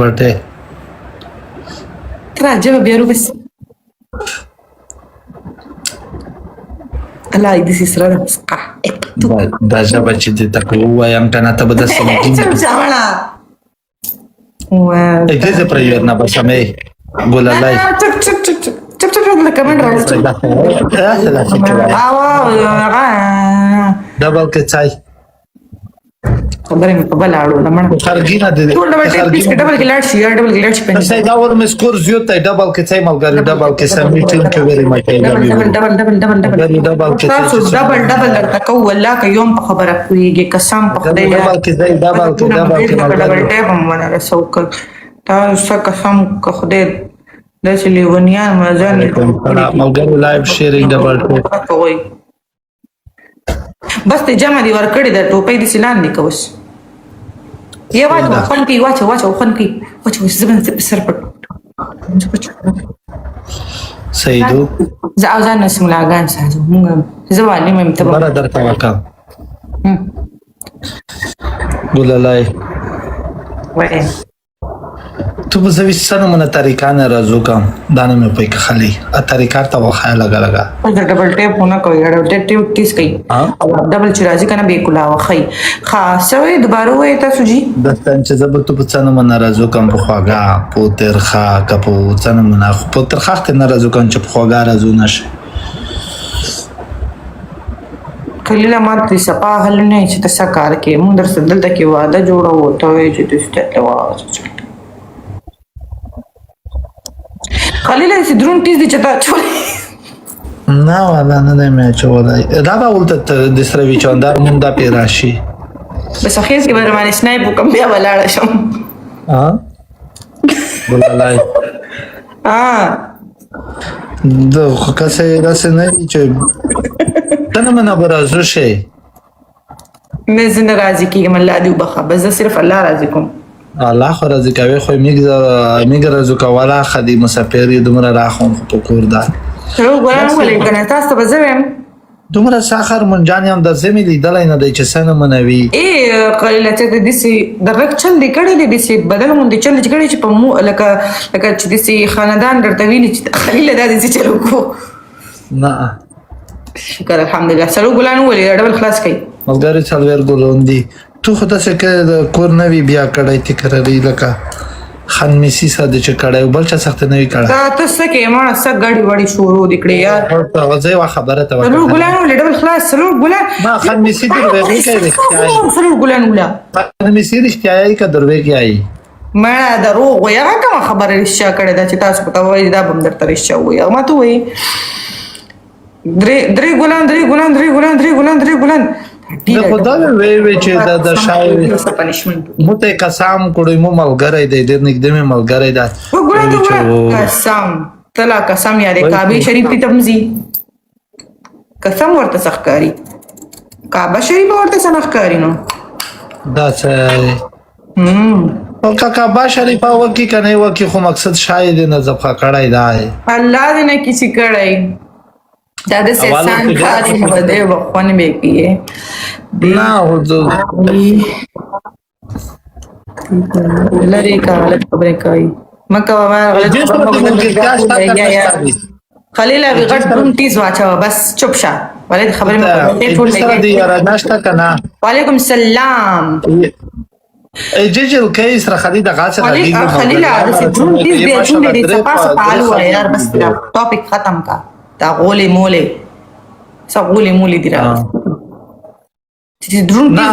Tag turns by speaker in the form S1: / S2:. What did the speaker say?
S1: پټه
S2: تراجع بیا بس الله دې سره مسقه
S1: دا ژبه چې دې تکو وایم کنه ته به د سمجین اجازه پر یو نه بسمه ګلالای
S2: چپ د کمنټ راوځي
S1: ډبل کې چای
S2: خبرې مې په بل اړو لمن
S1: خرګینه دې
S2: ډبل کې لاړ شي ډبل کې لاړ شي
S1: په څه دا ور مې سکور زیات دی ډبل کې چای ملګری ډبل کې سمې ټیم کې ویری مټه ډبل کې
S2: تاسو ډبل درته کو والله که یوم په خبره کویږي قسم په خدای
S1: ډبل کې ډبل کې
S2: ټیپ هم ونه رسوک تاسو قسم کو خدای د لیونیان مزان
S1: ملګری لایو شیرینګ ډبل
S2: کوي بس ته جمع دی ورکړی د ټوپۍ د سلان دی کوس یا واچو خون کی واچو خون کی واچو زبن سر پټ
S1: سیدو
S2: ځان نسم لاګان ساتو موږ زوالي مې ته
S1: بار درته وکا ګلالای
S2: وای
S1: تو به زوی سره مونږه طریقانه راځو کوم دانه مې پې خالي ا طریقار ته وخا لگا
S2: ډبل ټیپ نه کوي ډبل ټیپ کیس کوي ډبل چې راځي کنه به کلا وخی خاصوي دوباره وای تاسو جی
S1: دستان چې زبر تو په څنګه مونږ راځو کوم په خواګه پوتر خا کپو څنګه مونږ پوتر خاخت نه راځو کوم چې په خواګه راځو نشه
S2: قلیل ما دې صفه حل نه چې تاسو کار کې مونږ درته دلته کې واده جوړو ته چې تاسو ته واده قلیل چې درون تیز دي چتا چولې
S1: نه ولا نه مې چولای دا به ولته د سره وچوندار مونږ د پیراشي
S2: بس اخیس کې به باندې سنایپ کوم بیا ولاړ شم
S1: ګلالای د کسه راس نه چې تنه منه برازو شي
S2: مې زنه راضي کیږم الله دې وبخه بس صرف الله راضي کوم
S1: الله خو راځي کوي خو میګ راځو کولا خدي مسافر دومره راخون په کور دا
S2: ورو ولې کنه تاسو به زویم
S1: دومره ساخر منجان هم د زمي لیدلای نه دی چې سنه منوي
S2: قلیل ته د دې درک چل دی کړي دي چې بدل مونږ دي چل کړي چې په مو لکه چې دې خاندان درته ویلي چې خلیل دا دې چلو کو
S1: نه
S2: شکر الحمدلله سلو ګلان ولې ډبل خلاص کړي
S1: ملګری څلور ګلون دي تو خدای څخه د کور نوی بیا کړای تکراری لکه خان میسی ساده چې کړای بل چا سخت نه وی کړای
S2: دا تاسو کې ما سګ غړي وړي شروع وکړي یار
S1: غزه وا خبره ته
S2: سلو ګلان ولې ډبل خلاص سلو ګلان
S1: ما خان میسی دې وی کوي
S2: سلو ګلان ولا
S1: خان میسی رښتیا یې کا دروي کې آی
S2: ما درو ویا کوم خبره رښتیا کړي دا چې تاسو پتا وای دا بم درته رښتیا وای ما ته وای درې ګلان
S1: د خدای وی چې د شاعر مته قسم کړی مو ملګری دی د نګدې مې ملګری دی
S2: قسم تلا قسم یاره کعبه شریف ته تمزي قسم ورته سخکاری کعبه شریف ورته سخکاری نو
S1: دا څه او کعبه شریف او کی کنه و کی خو مقصد شاید نه زبخه کړای دی
S2: الله دې نه کسی کړای دا د سان خاص بده وخونه به کیه
S1: نه هوځو
S2: لری کا غلط خبره کوي مکه ما غلط خلیل ابي غټ روم تیز واچو بس چپ شه ولې خبره مې ټول
S1: دی یاره ناشته کنه
S2: وعلیکم السلام
S1: جيجل كيس رخدي د غاصه
S2: خلیل د روم تیز دی چې دې تاسو تعالو یار بس ټاپک ختم کا تا غولې مولې سب غولې مولې دی را چې درون